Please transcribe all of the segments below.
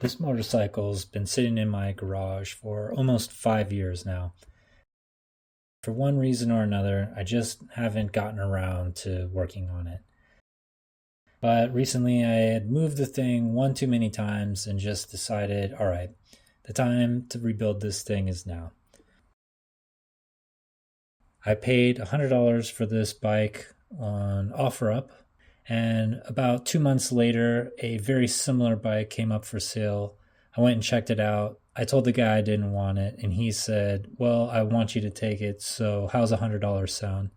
This motorcycle's been sitting in my garage for almost 5 years now. For one reason or another, I just haven't gotten around to working on it. But recently I had moved the thing one too many times and just decided, all right, the time to rebuild this thing is now. I paid $100 for this bike on OfferUp, and about 2 months later, a very similar bike came up for sale. I went and checked it out. I told the guy I didn't want it, and he said, well, I want you to take it, so how's $100 sound?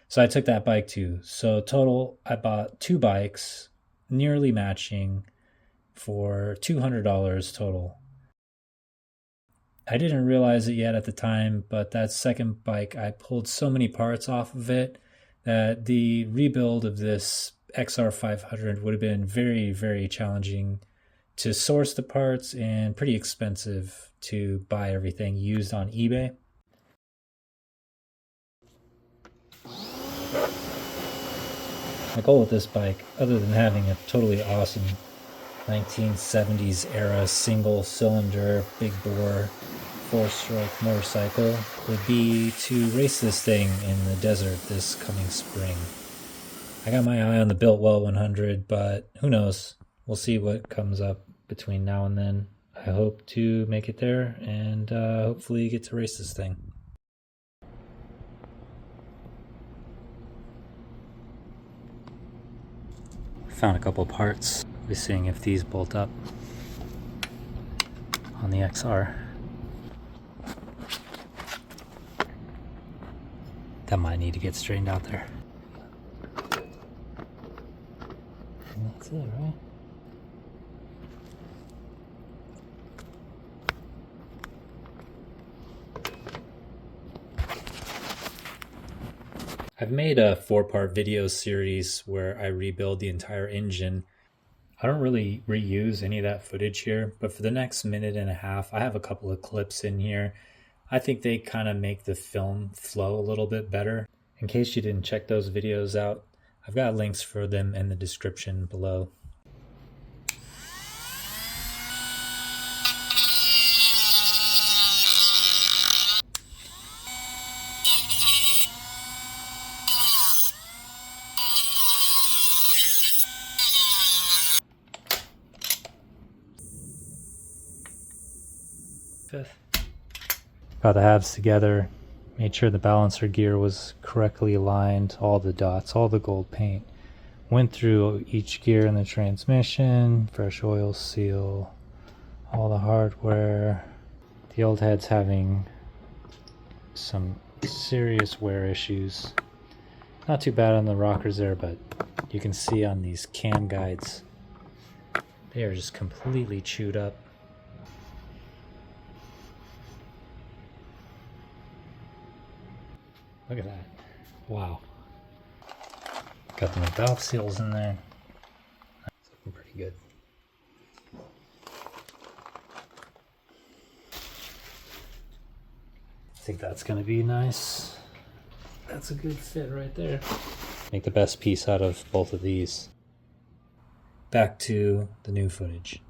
So I took that bike too. So total, I bought two bikes, nearly matching, for $200 total. I didn't realize it yet at the time, but that second bike, I pulled so many parts off of it that the rebuild of this XR500 would have been very, very challenging to source the parts and pretty expensive to buy everything used on eBay. My goal with this bike, other than having a totally awesome 1970s era single cylinder big bore 4-stroke motorcycle, would be to race this thing in the desert this coming spring. I got my eye on the Biltwell 100, but who knows? We'll see what comes up between now and then. I hope to make it there and hopefully get to race this thing. Found a couple parts. We'll be seeing if these bolt up on the XR. That might need to get straightened out there. And that's it, right? I've made a 4-part video series where I rebuild the entire engine. I don't really reuse any of that footage here, but for the next minute and a half, I have a couple of clips in here. I think they kind of make the film flow a little bit better. In case you didn't check those videos out, I've got links for them in the description below. Got the halves together, made sure the balancer gear was correctly aligned, all the dots, all the gold paint. Went through each gear in the transmission, fresh oil seal, all the hardware. The old head's having some serious wear issues. Not too bad on the rockers there, but you can see on these cam guides, they are just completely chewed up. Look at that. Wow. Got the new valve seals in there. That's looking pretty good. I think that's going to be nice. That's a good fit right there. Make the best piece out of both of these. Back to the new footage.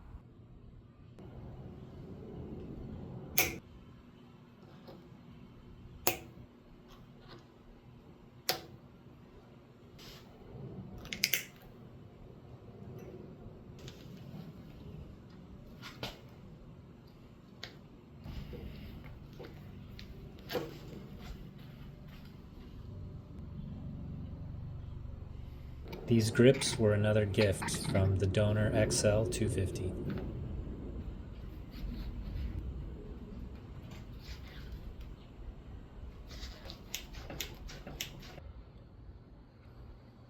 These grips were another gift from the donor XL250.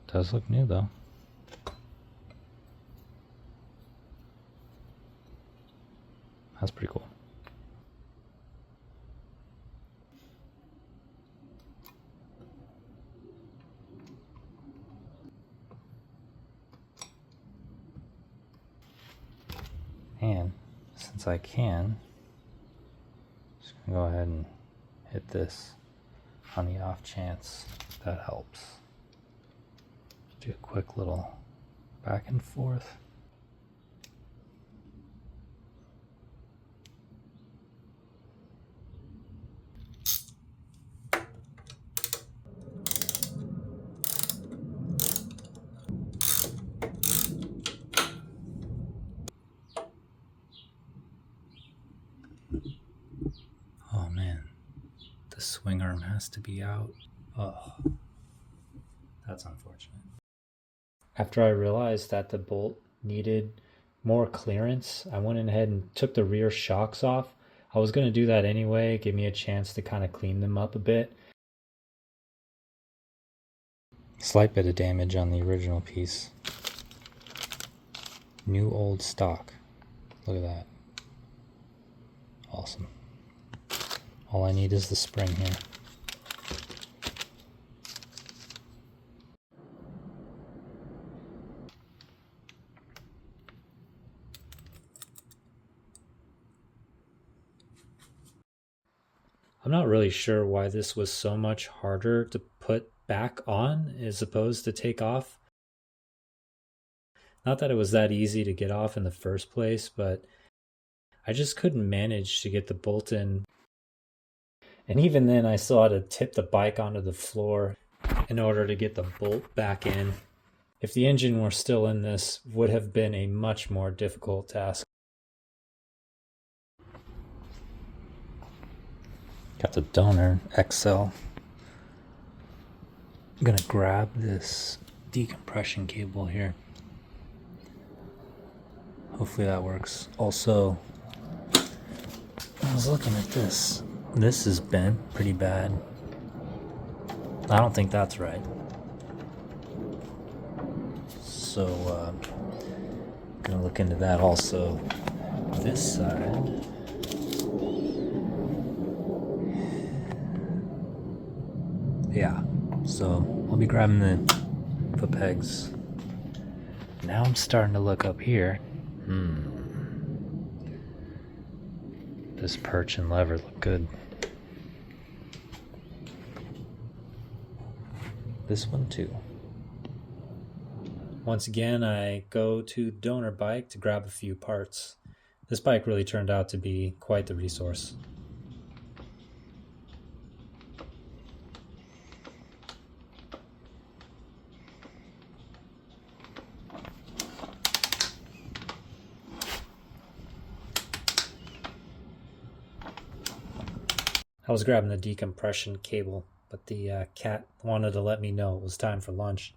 Does look new though. That's pretty cool. And since I can, just gonna go ahead and hit this on the off chance that helps. Do a quick little back and forth. The swing arm has to be out. Oh, that's unfortunate. After I realized that the bolt needed more clearance, I went ahead and took the rear shocks off. I was going to do that anyway, give me a chance to kind of clean them up a bit. Slight bit of damage on the original piece. New old stock. Look at that. Awesome. All I need is the spring here. I'm not really sure why this was so much harder to put back on as opposed to take off. Not that it was that easy to get off in the first place, but I just couldn't manage to get the bolt in. And even then, I still had to tip the bike onto the floor in order to get the bolt back in. If the engine were still in this, would have been a much more difficult task. Got the donor XL. I'm gonna grab this decompression cable here. Hopefully that works. Also, I was looking at this. This has been pretty bad. I don't think that's right. So, I'm gonna look into that also. This side. Yeah, so I'll be grabbing the Footpegs. Now I'm starting to look up here. This perch and lever look good. This one too. Once again, I go to donor bike to grab a few parts. This bike really turned out to be quite the resource. I was grabbing the decompression cable, but the cat wanted to let me know it was time for lunch.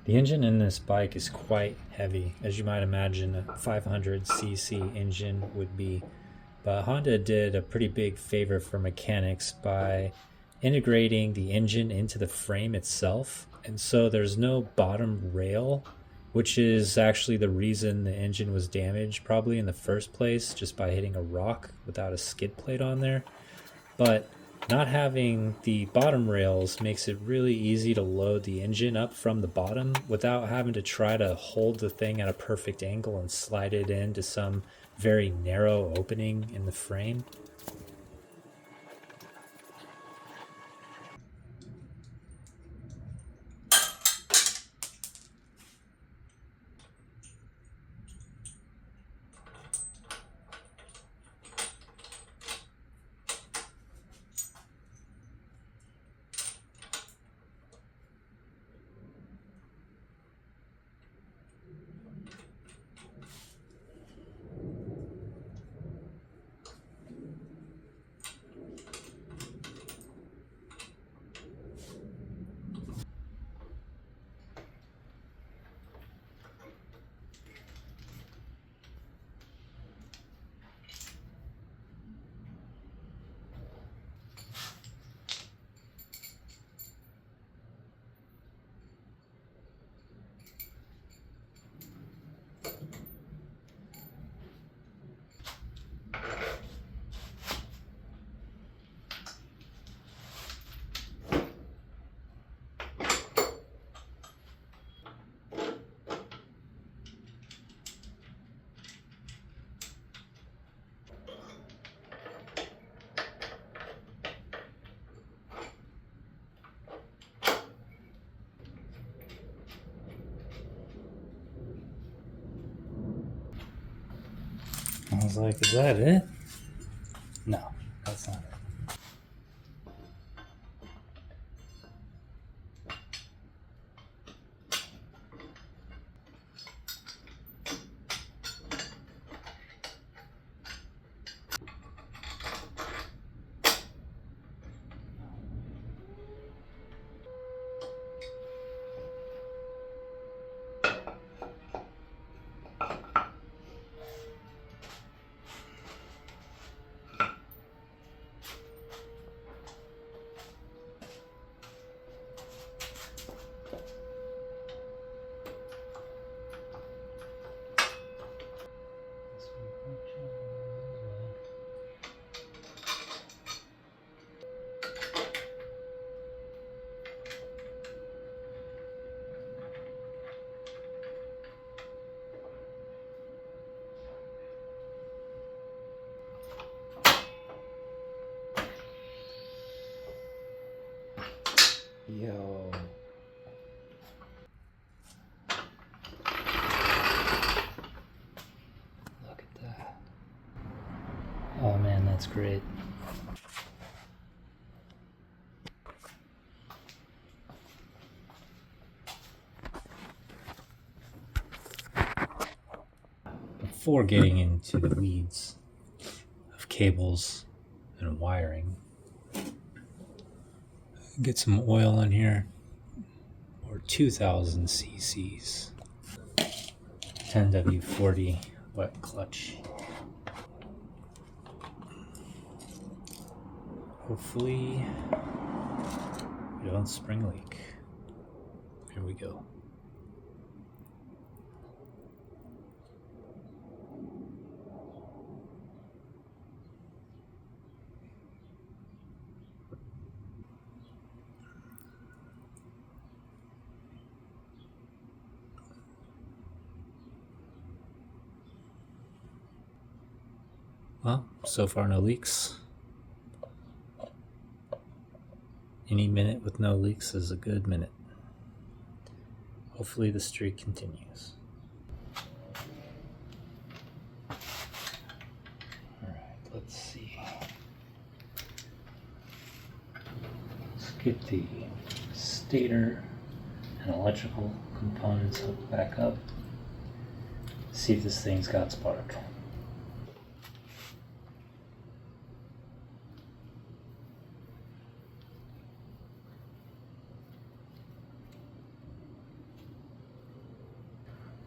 The engine in this bike is quite heavy, as you might imagine a 500cc engine would be. But Honda did a pretty big favor for mechanics by integrating the engine into the frame itself. And so there's no bottom rail, which is actually the reason the engine was damaged probably in the first place, just by hitting a rock without a skid plate on there. But not having the bottom rails makes it really easy to load the engine up from the bottom without having to try to hold the thing at a perfect angle and slide it into some very narrow opening in the frame. I was like, is that it? No, that's not it. Yo. Look at that. Oh man, that's great. Before getting into the weeds of cables and wiring, get some oil in here, or 2000 cc's, 10W40 wet clutch. Hopefully we don't spring leak. Here we go. Well, so far no leaks. Any minute with no leaks is a good minute. Hopefully the streak continues. Alright, let's see. Let's get the stator and electrical components hooked back up. See if this thing's got spark.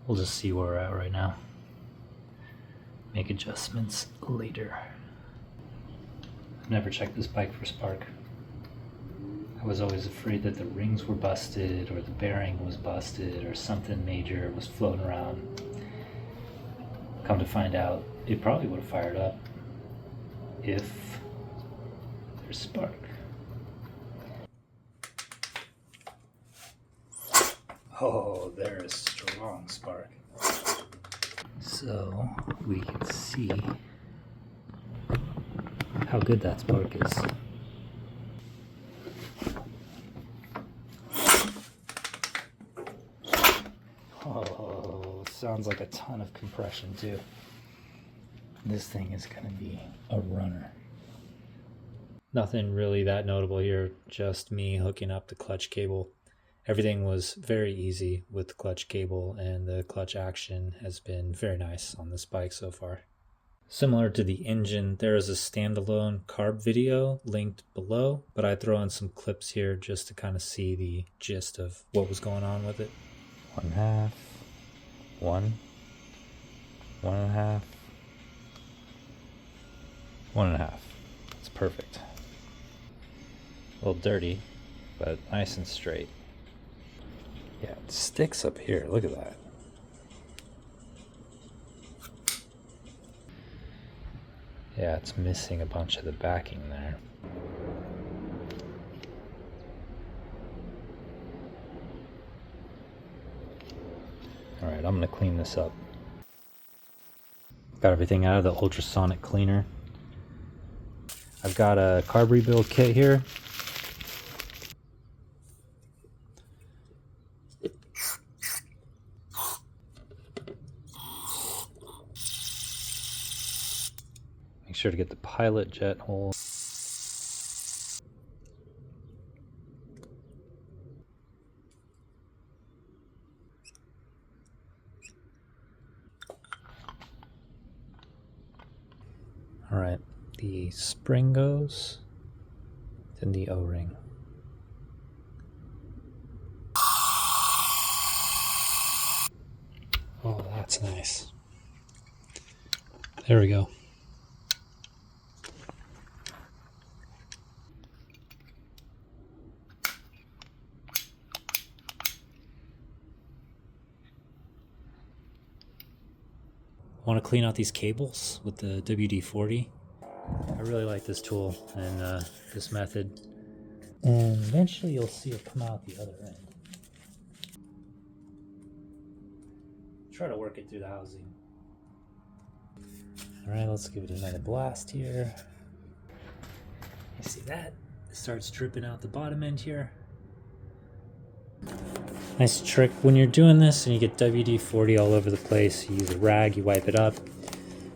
We'll just see where we're at right now. Make adjustments later. I've never checked this bike for spark. I was always afraid that the rings were busted or the bearing was busted or something major was floating around. Come to find out, it probably would have fired up if there's spark. Oh, there is strong spark. So we can see how good that spark is. Oh, sounds like a ton of compression too. This thing is gonna be a runner. Nothing really that notable here, just me hooking up the clutch cable. Everything was very easy with the clutch cable, and the clutch action has been very nice on this bike so far. Similar to the engine, there is a standalone Carb video linked below, but I throw in some clips here just to kind of see the gist of what was going on with it. 1/2, 1.5, 1.5. It's perfect. A little dirty, but nice and straight. Yeah, it sticks up here. Look at that. Yeah, it's missing a bunch of the backing there. Alright, I'm going to clean this up. Got everything out of the ultrasonic cleaner. I've got a carb rebuild kit here. sure to get the pilot jet hole. All right, the spring goes, then the O-ring. Oh, that's nice. There we go. Want to clean out these cables with the WD-40. I really like this tool and this method. And eventually you'll see it come out the other end. Try to work it through the housing. All right, let's give it another blast here. You see that? It starts dripping out the bottom end here. Nice trick when you're doing this and you get WD-40 all over the place. You use a rag, you wipe it up.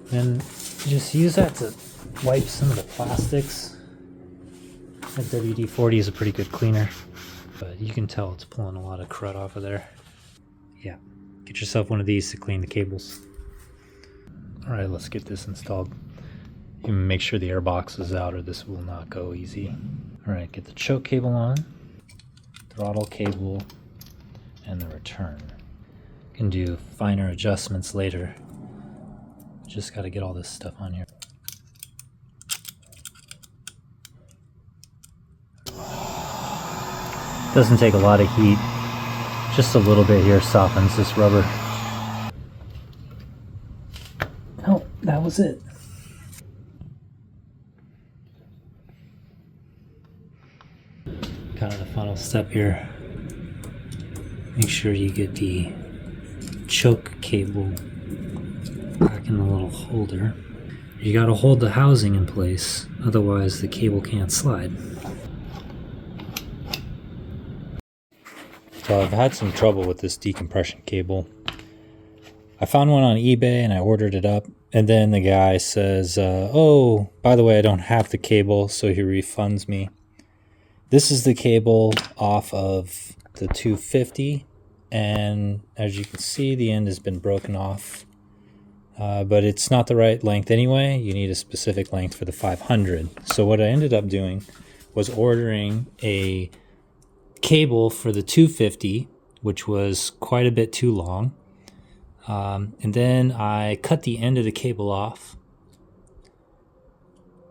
Then you just use that to wipe some of the plastics. That WD-40 is a pretty good cleaner, but you can tell it's pulling a lot of crud off of there. Yeah, get yourself one of these to clean the cables. All right, let's get this installed. You can make sure the air box is out or this will not go easy. All right, get the choke cable on, throttle cable, and the return. You can do finer adjustments later. Just got to get all this stuff on here. Doesn't take a lot of heat. Just a little bit here softens this rubber. Oh, that was it. Kind of the final step here. Make sure you get the choke cable back in the little holder. You gotta hold the housing in place, otherwise the cable can't slide. So I've had some trouble with this decompression cable. I found one on eBay and I ordered it up, and then the guy says, oh, by the way, I don't have the cable, so he refunds me. This is the cable off of the 250, and as you can see, the end has been broken off. But it's not the right length anyway. You need a specific length for the 500. So what I ended up doing was ordering a cable for the 250, which was quite a bit too long. And then I cut the end of the cable off,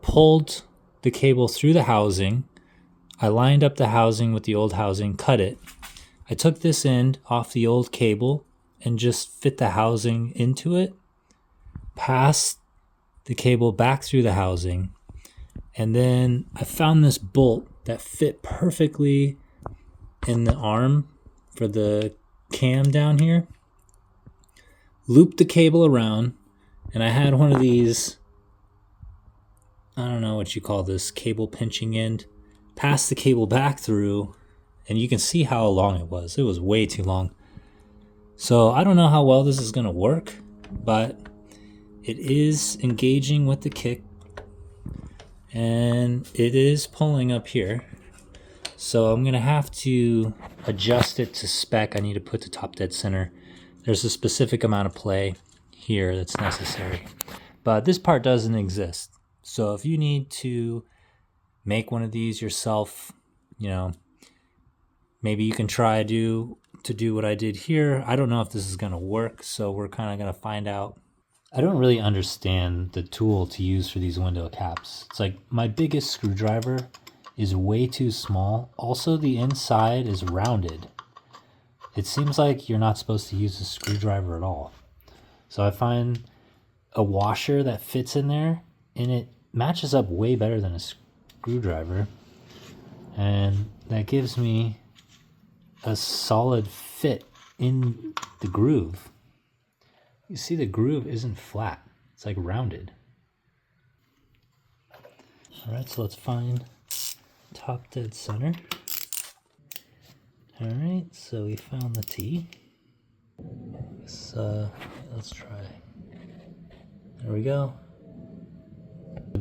pulled the cable through the housing. I lined up the housing with the old housing, cut it. I took this end off the old cable and just fit the housing into it, passed the cable back through the housing, and then I found this bolt that fit perfectly in the arm for the cam down here. Looped the cable around, and I had one of these, I don't know what you call this, cable pinching end. Passed the cable back through, and you can see how long it was. It was way too long. So I don't know how well this is going to work, but it is engaging with the kick, and it is pulling up here. So I'm going to have to adjust it to spec. I need to put the top dead center. There's a specific amount of play here that's necessary. But this part doesn't exist. So if you need to make one of these yourself, you know, maybe you can try to do what I did here. I don't know if this is going to work, so we're kind of going to find out. I don't really understand the tool to use for these window caps. It's like my biggest screwdriver is way too small. Also, the inside is rounded. It seems like you're not supposed to use a screwdriver at all. So I find a washer that fits in there, and it matches up way better than a screwdriver. And that gives me a solid fit in the groove. You see the groove isn't flat. It's like rounded. All right, so let's find top dead center. All right, so we found the T. Let's try. There we go.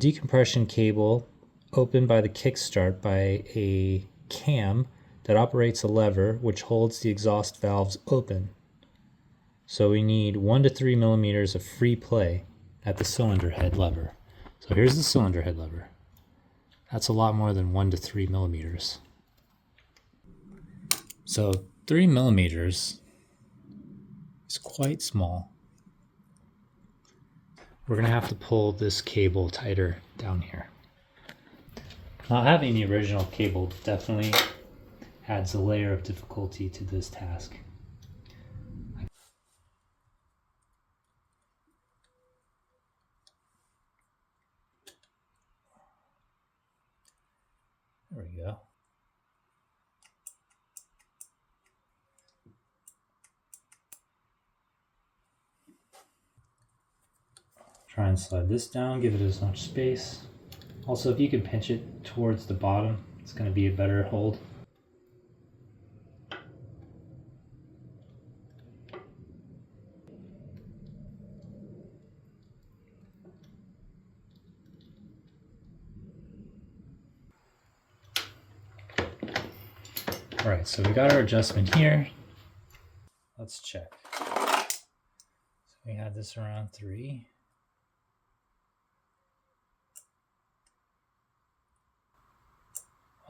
decompression cable opened by the Kickstart by a cam that operates a lever which holds the exhaust valves open. So we need 1 to 3 millimeters of free play at the cylinder head lever. So here's the cylinder head lever. That's a lot more than 1 to 3 millimeters. So 3 millimeters is quite small. We're going to have to pull this cable tighter down here. Not having the original cable definitely adds a layer of difficulty to this task. There we go. Try and slide this down, give it as much space. Also, if you can pinch it towards the bottom, it's going to be a better hold. All right, so we got our adjustment here. Let's check. So we had this around 3.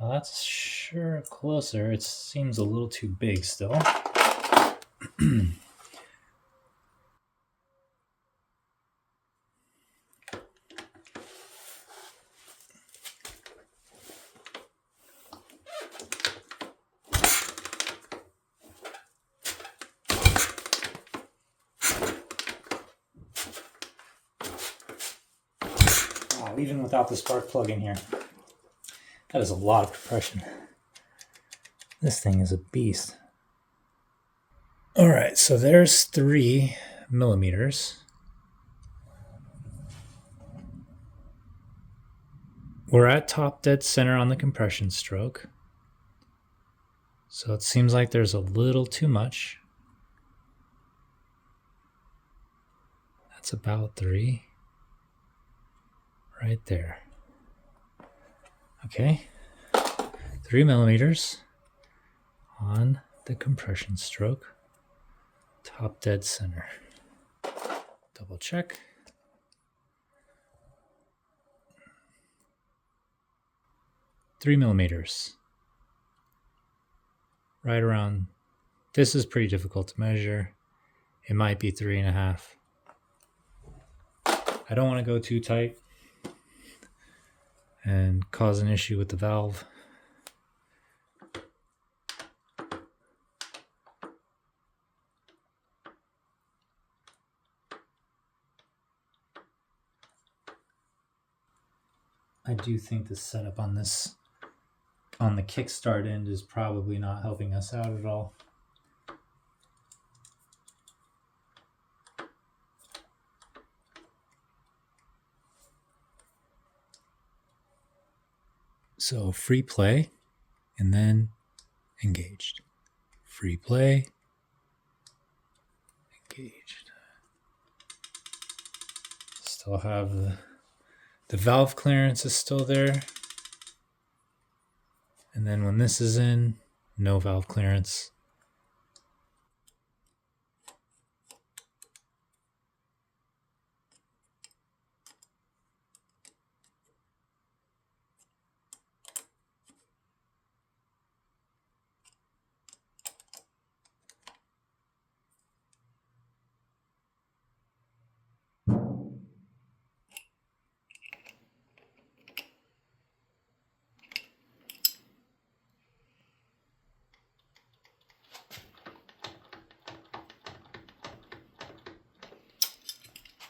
Well, that's sure closer. It seems a little too big still. Wow, even without the spark plug in here. That is a lot of compression. This thing is a beast. All right, so there's 3 millimeters. We're at top dead center on the compression stroke. So it seems like there's a little too much. That's about 3. Right there. Okay, 3 millimeters on the compression stroke, top dead center. Double check. Three millimeters. Right around. This is pretty difficult to measure. It might be 3.5. I don't want to go too tight and cause an issue with the valve. I do think the setup on this, on the Kickstart end, is probably not helping us out at all. So free play and then engaged. Free play, engaged. Still have the valve clearance is still there. And then when this is in, no valve clearance.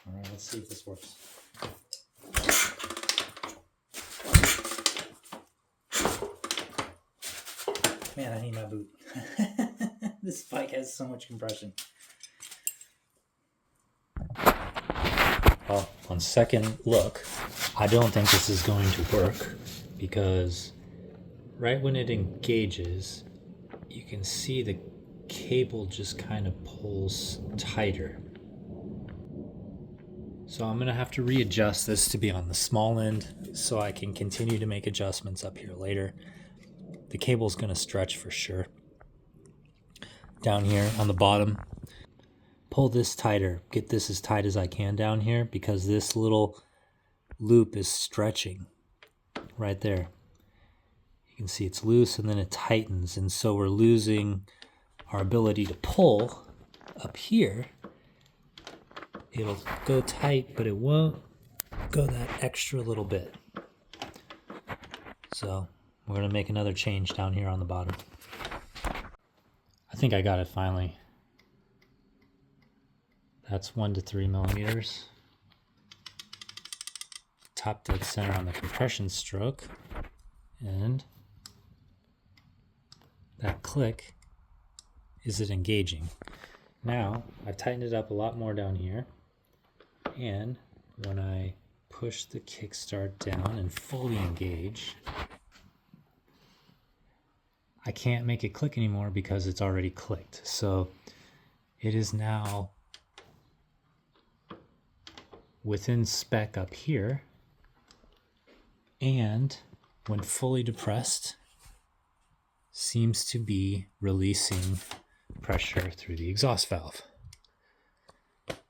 All right, let's see if this works. Man, I need my boot. This bike has so much compression. Well, on second look, I don't think this is going to work because right when it engages, you can see the cable just kind of pulls tighter. So I'm going to have to readjust this to be on the small end so I can continue to make adjustments up here later. The cable's going to stretch for sure. Down here on the bottom, pull this tighter. Get this as tight as I can down here because this little loop is stretching right there. You can see it's loose and then it tightens, and so we're losing our ability to pull up here. It'll go tight, but it won't go that extra little bit. So we're going to make another change down here on the bottom. I think I got it finally. That's 1 to 3 millimeters. Top dead center on the compression stroke. And that click is it engaging. Now I've tightened it up a lot more down here. And when I push the kickstart down and fully engage, I can't make it click anymore because it's already clicked. So it is now within spec up here, and when fully depressed, seems to be releasing pressure through the exhaust valve.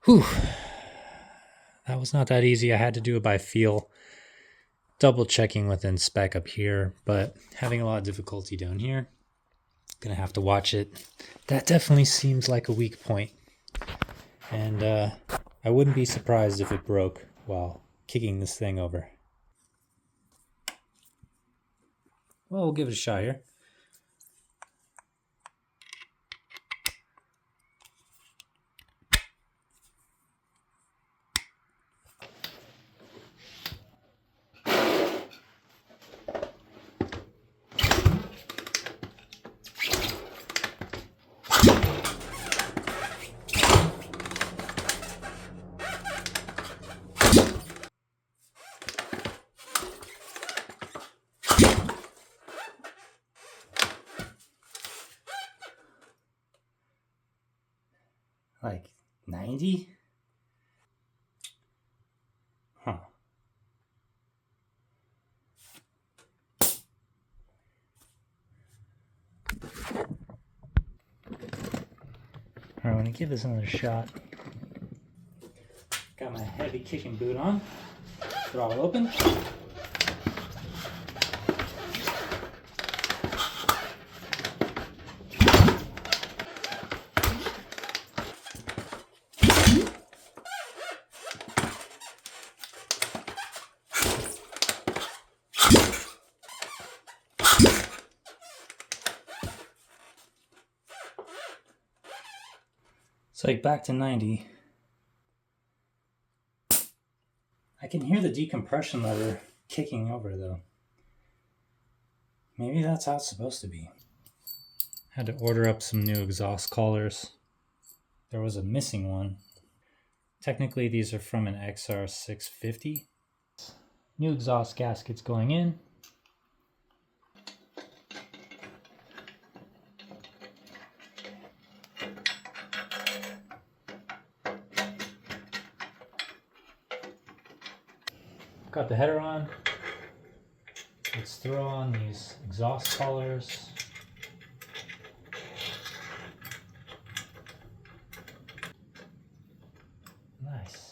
Whew. That was not that easy. I had to do it by feel, double checking within spec up here, but having a lot of difficulty down here. Gonna have to watch it. That definitely seems like a weak point. And I wouldn't be surprised if it broke while kicking this thing over. Well, we'll give it a shot here. Like 90? Huh. Alright, I'm gonna give this another shot. Got my heavy kicking boot on. Throttle open. It's like back to 90. I can hear the decompression lever kicking over though. Maybe that's how it's supposed to be. Had to order up some new exhaust collars. There was a missing one. Technically these are from an XR500. New exhaust gaskets going in. Got the header on. Let's throw on these exhaust collars. Nice.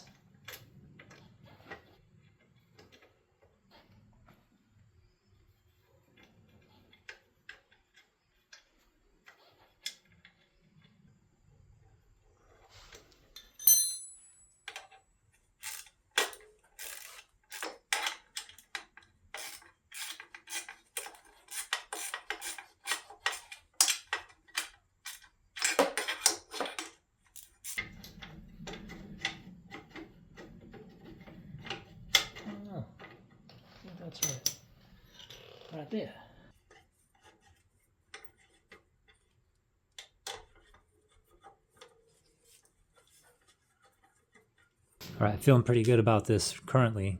That's right there. All right, feeling pretty good about this currently.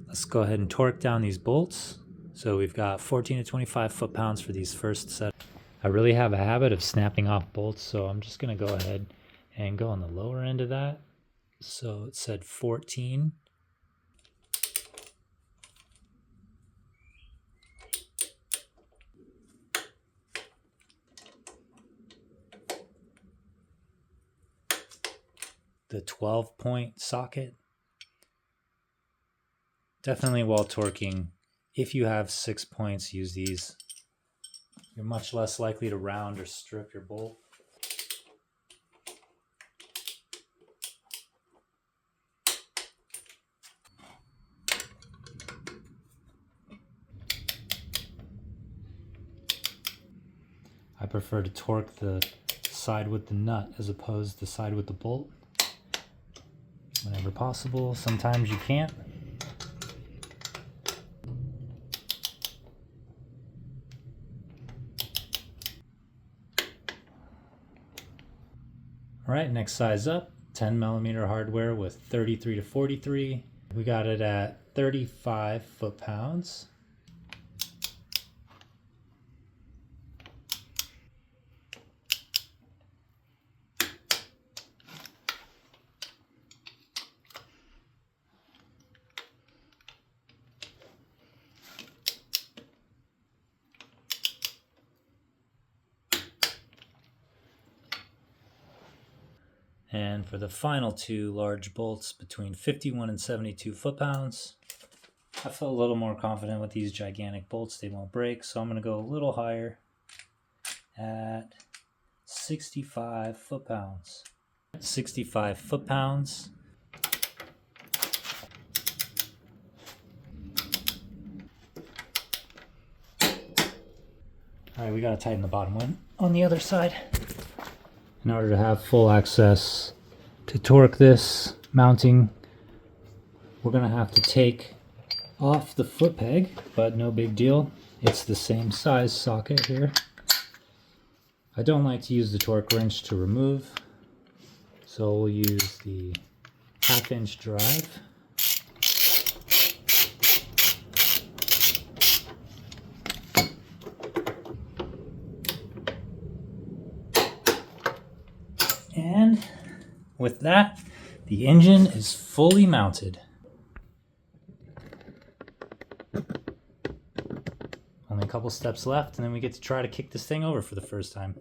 Let's go ahead and torque down these bolts. So we've got 14 to 25 foot-pounds for these first set. I really have a habit of snapping off bolts, so I'm just gonna go ahead and go on the lower end of that So it said 14. The 12-point socket. Definitely while torquing, if you have 6 points, use these. You're much less likely to round or strip your bolt. I prefer to torque the side with the nut as opposed to the side with the bolt. Whenever possible, sometimes you can't. All right, next size up, 10 millimeter hardware with 33 to 43. We got it at 35 foot-pounds. And for the final two large bolts between 51 and 72 foot-pounds, I feel a little more confident with these gigantic bolts. They won't break, so I'm going to go a little higher at 65 foot-pounds. 65 foot-pounds. All right, we got to tighten the bottom one on the other side. In order to have full access to torque this mounting, we're going to have to take off the foot peg, but no big deal. It's the same size socket here. I don't like to use the torque wrench to remove, so we'll use the 1/2-inch drive. And with that, the engine is fully mounted. Only a couple steps left, and then we get to try to kick this thing over for the first time.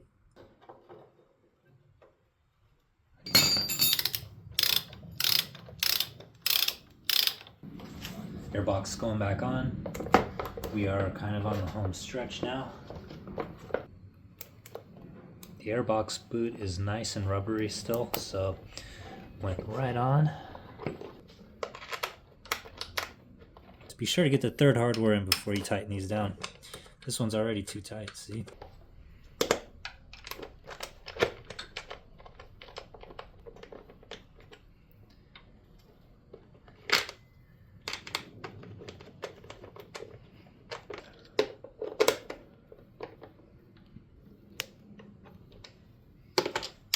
Airbox going back on. We are kind of on the home stretch now. The Airbox boot is nice and rubbery still, so went right on. Just be sure to get the third hardware in before you tighten these down. This one's already too tight, see?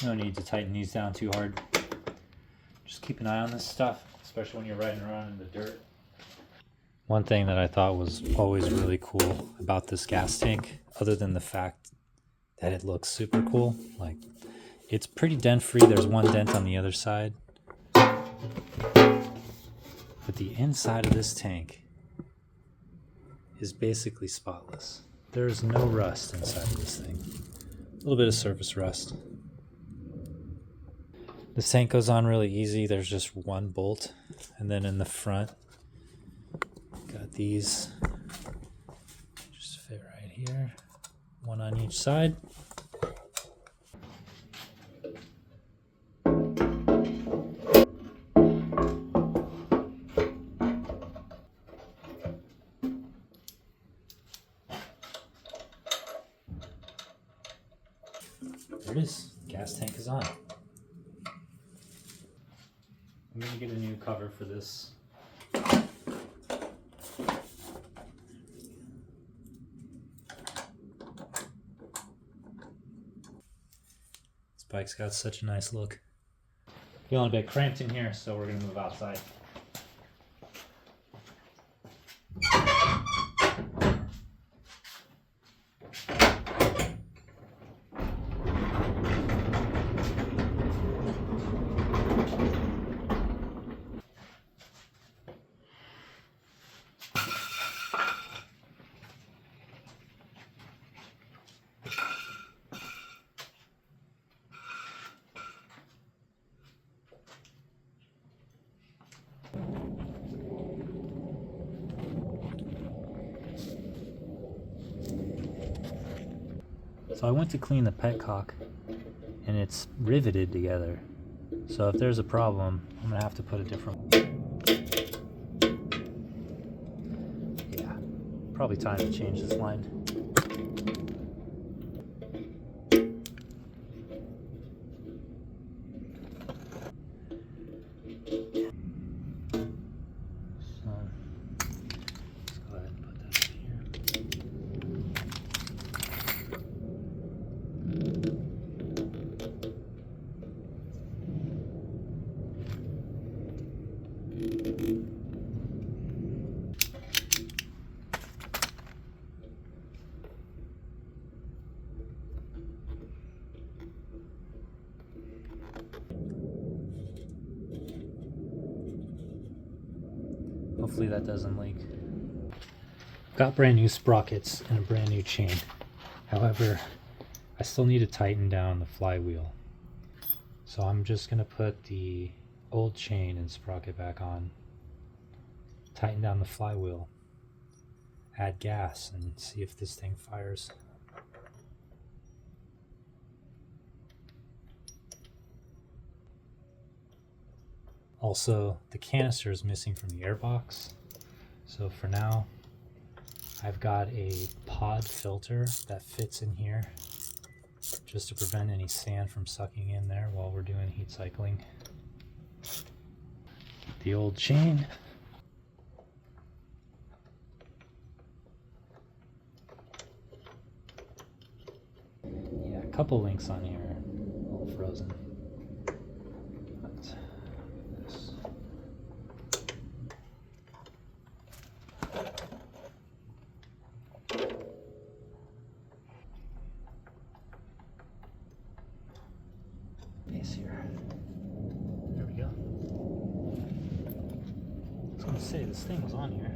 No need to tighten these down too hard. Just keep an eye on this stuff, especially when you're riding around in the dirt. One thing that I thought was always really cool about this gas tank, other than the fact that it looks super cool, like it's pretty dent free. There's one dent on the other side. But the inside of this tank is basically spotless. There's no rust inside of this thing. A little bit of surface rust. This tank goes on really easy. There's just one bolt, and then in the front, got these just fit right here, one on each side. There it is. Gas tank is on. I'm going to get a new cover for this. This bike's got such a nice look. Feeling a bit cramped in here, so we're going to move outside. So I went to clean the petcock and it's riveted together. So if there's a problem, I'm gonna have to put a different one. Yeah, probably time to change this line. Hopefully that doesn't leak. Got brand new sprockets and a brand new chain. However, I still need to tighten down the flywheel. So I'm just gonna put the old chain and sprocket back on, tighten down the flywheel, add gas, and see if this thing fires. Also, the canister is missing from the airbox. So for now, I've got a pod filter that fits in here just to prevent any sand from sucking in there while we're doing heat cycling. The old chain. Yeah, a couple links on here, all frozen. Here. There we go. I was gonna say this thing was on here.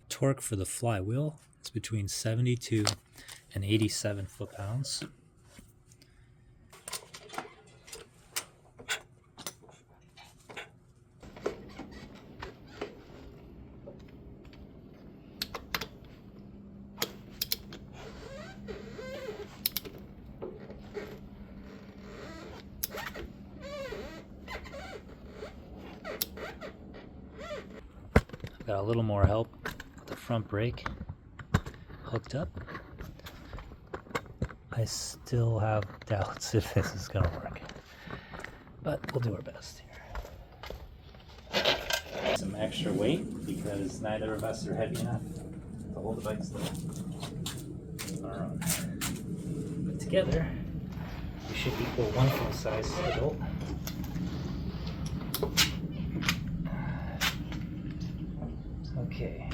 Torque for the flywheel is between 72 and 87 foot-pounds. Got a little more help with the front brake hooked up. I still have doubts if this is gonna work, but we'll do our best here. Some extra weight because neither of us are heavy enough to hold the bike still on our own. But together, we should equal one full-size adult. Okay.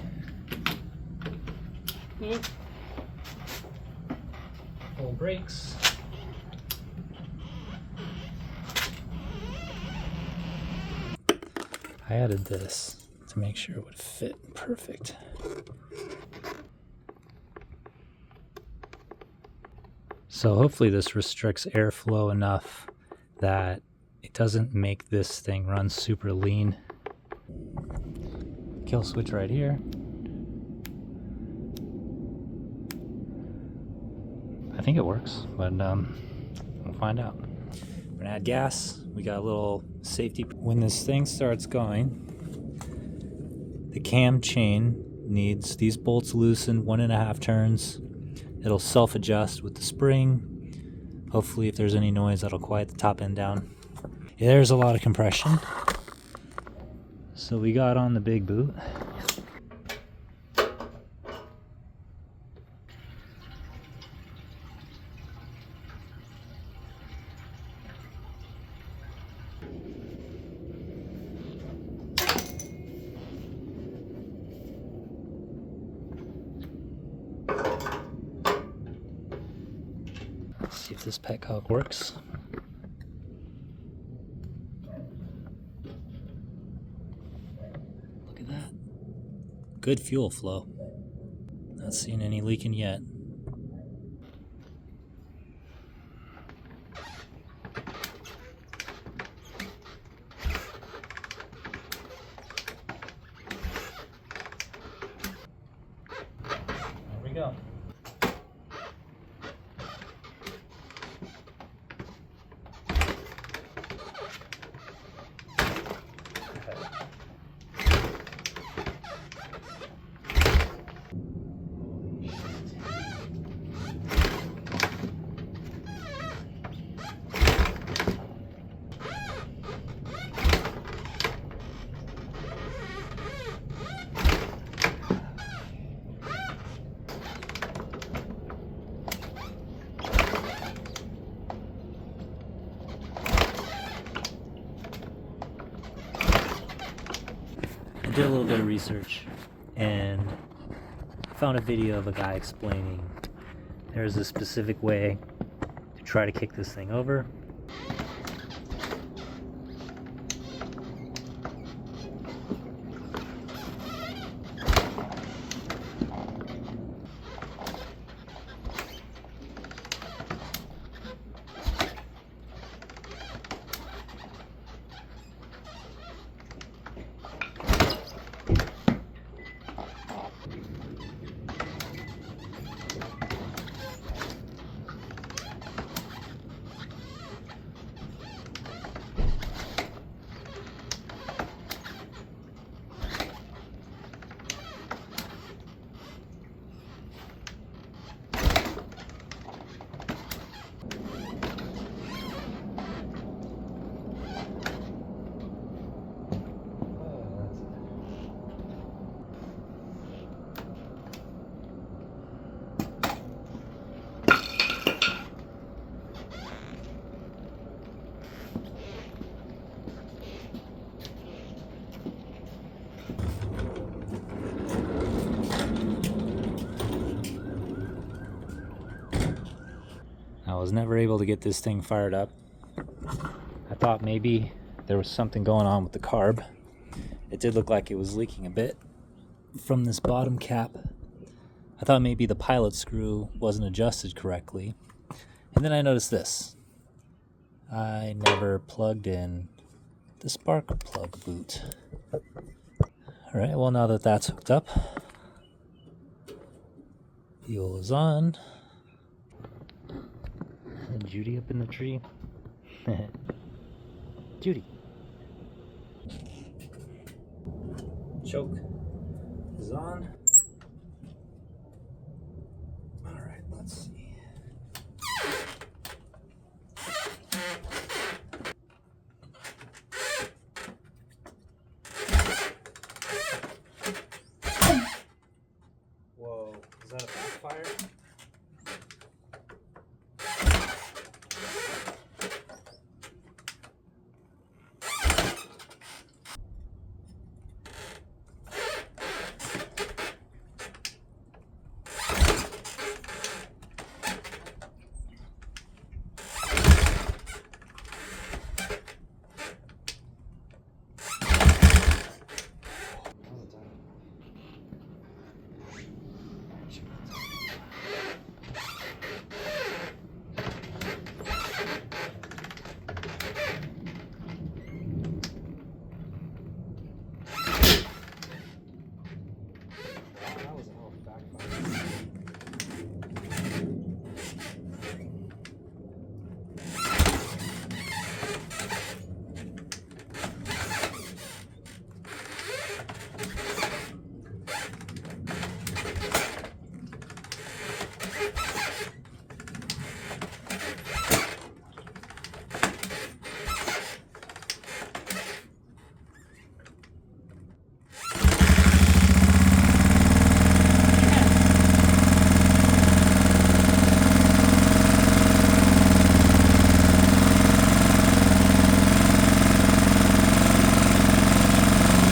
Full brakes. I added this to make sure it would fit perfect. So hopefully this restricts airflow enough that it doesn't make this thing run super lean. Kill switch right here. I think it works, but we'll find out. We're gonna add gas. We got a little safety. When this thing starts going, the cam chain needs these bolts loosened 1.5 turns. It'll self-adjust with the spring. Hopefully if there's any noise, that'll quiet the top end down. Yeah, there's a lot of compression. So we got on the big boot. Let's see if this petcock works. Good fuel flow. Not seeing any leaking yet. doing? I did a little bit of research and found a video of a guy explaining there's a specific way to try to kick this thing over. I was never able to get this thing fired up. I thought maybe there was something going on with the carb. It did look like it was leaking a bit from this bottom cap. I thought maybe the pilot screw wasn't adjusted correctly. And then I noticed this. I never plugged in the spark plug boot. Alright, well now that that's hooked up, fuel is on. And Judy up in the tree. Judy. Choke is on. Alright, let's see. Whoa, is that a backfire?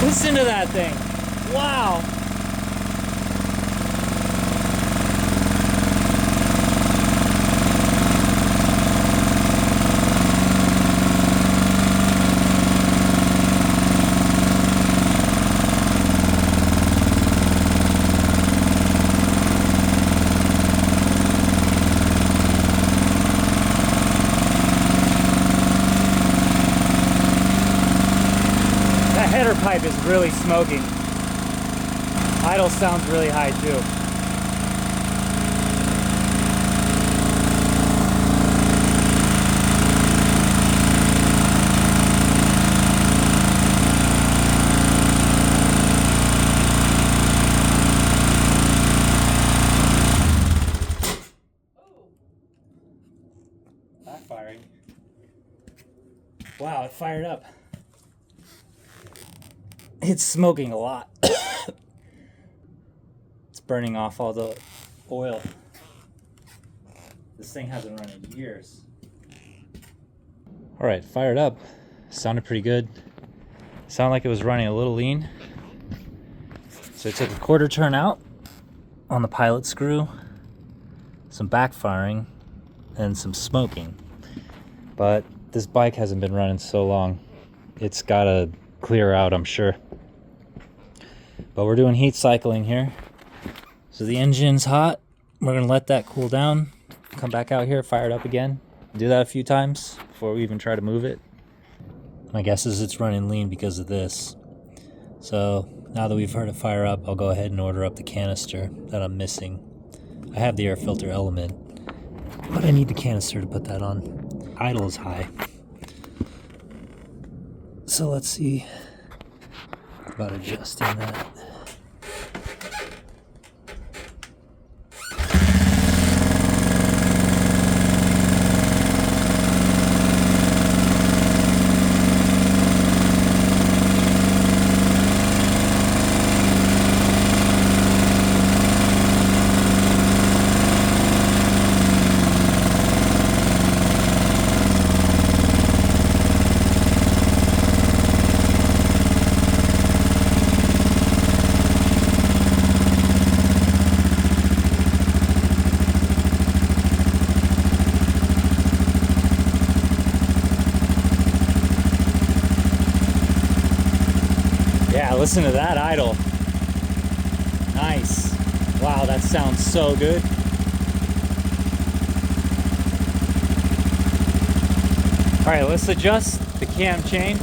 Listen to that thing. Wow. Header pipe is really smoking. Idle sounds really high too. fired up. It's smoking a lot. It's burning off all the oil. This thing hasn't run in years. All right, fired up. Sounded pretty good. Sounded like it was running a little lean. So I took a quarter turn out on the pilot screw, some backfiring, and some smoking. But this bike hasn't been running so long. It's gotta clear out, I'm sure. But we're doing heat cycling here. So the engine's hot. We're gonna let that cool down. Come back out here, fire it up again. Do that a few times before we even try to move it. My guess is it's running lean because of this. So now that we've heard it fire up, I'll go ahead and order up the canister that I'm missing. I have the air filter element, but I need the canister to put that on. Idle is high. So let's see about adjusting that. Yeah, listen to that idle. Nice. Wow, that sounds so good. All right, let's adjust the cam chain.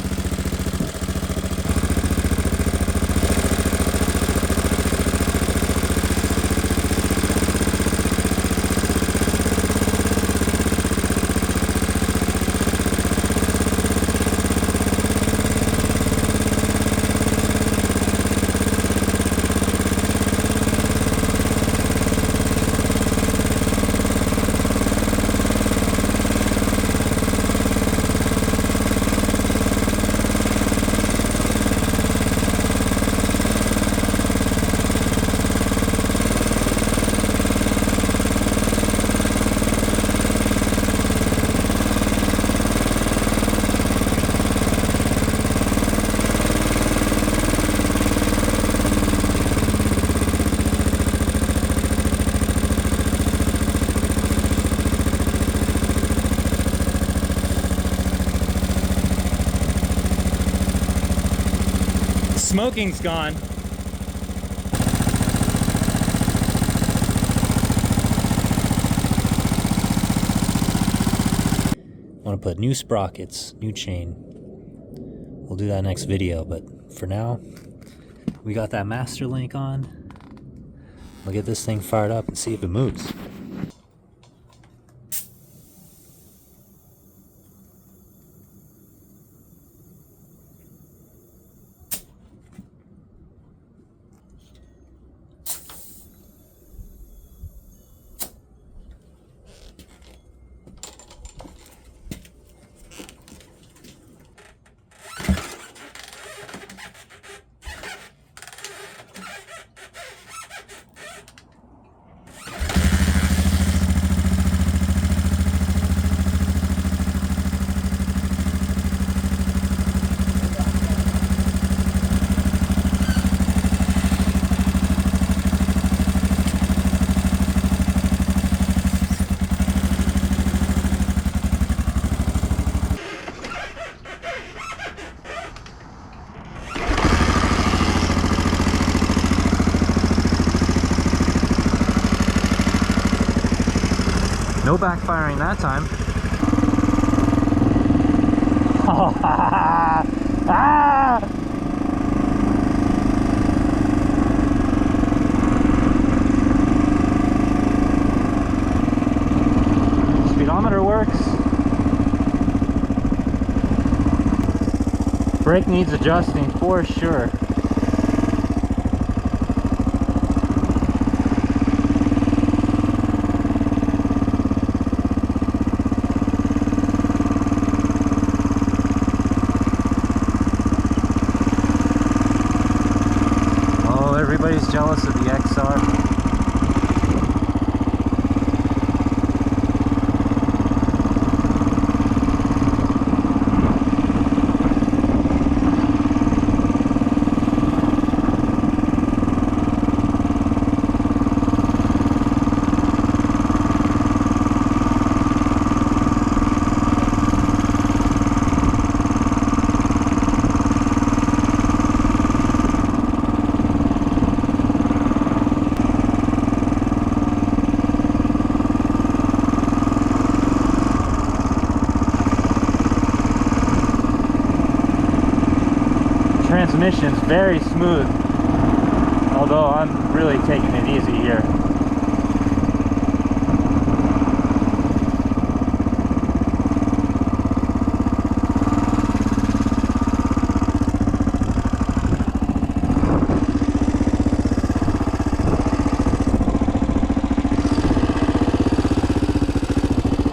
Smoking's gone. I want to put new sprockets, new chain. We'll do that next video, but for now, we got that master link on. We'll get this thing fired up and see if it moves. No backfiring that time. Speedometer works. Brake needs adjusting for sure. Everybody's jealous of the XR. Transmission's very smooth, although I'm really taking it easy here.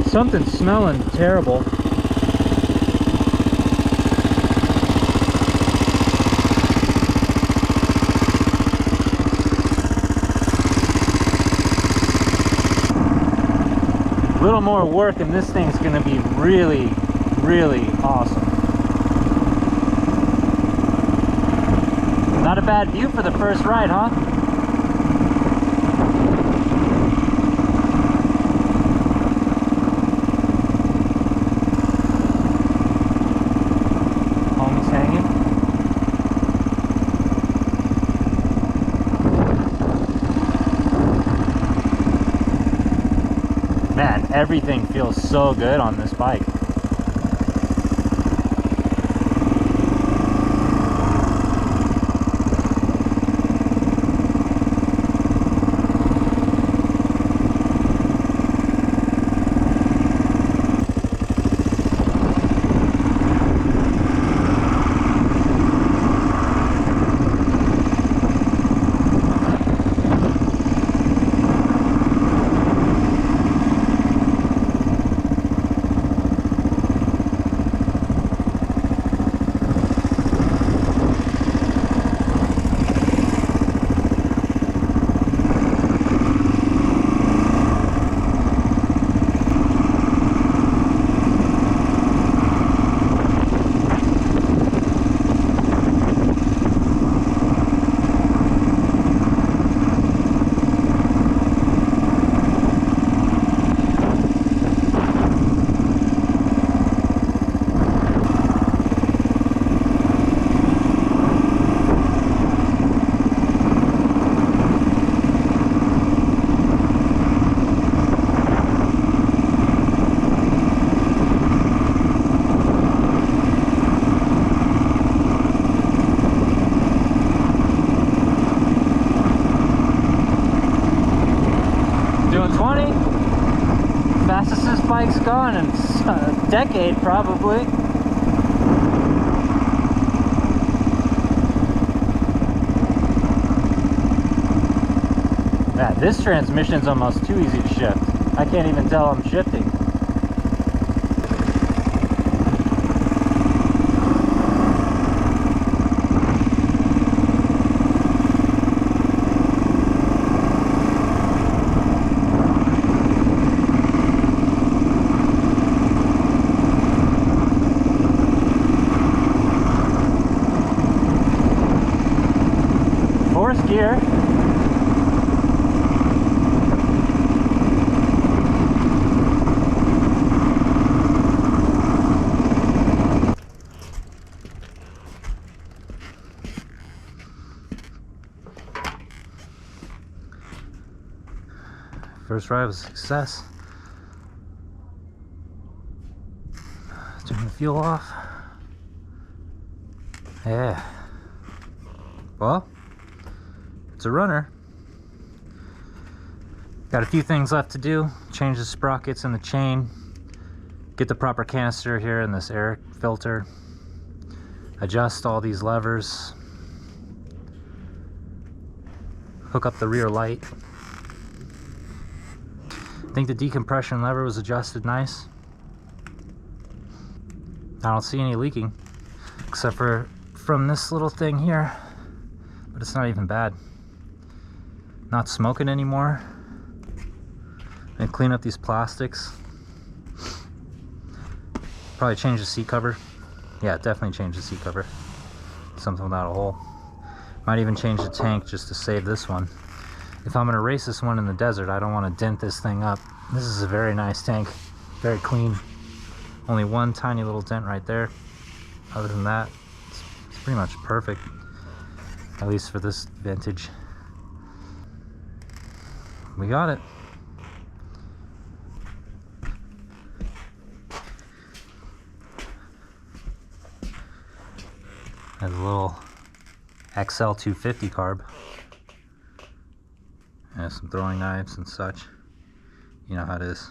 Something's smelling terrible. A little more work and this thing's gonna be really, really awesome. Not a bad view for the first ride, huh? Homie's hanging. Man, everything feels so good on this bike. Fastest this bike's gone in a decade, probably. Yeah, this transmission's almost too easy to shift. I can't even tell I'm shifting. Fourth gear. First ride was a success. Turn the fuel off. Yeah. Well, it's a runner. Got a few things left to do. Change the sprockets and the chain. Get the proper canister here in this air filter. Adjust all these levers. Hook up the rear light. I think the decompression lever was adjusted nice. I don't see any leaking, except for from this little thing here, but it's not even bad. not smoking anymore. And clean up these plastics. Probably change the seat cover. Yeah, definitely change the seat cover. Something without a hole. Might even change the tank just to save this one. If I'm going to race this one in the desert, I don't want to dent this thing up. This is a very nice tank. Very clean. Only one tiny little dent right there. Other than that, it's pretty much perfect. At least for this vintage. We got it. Has a little XL250 carb. And some throwing knives and such. You know how it is.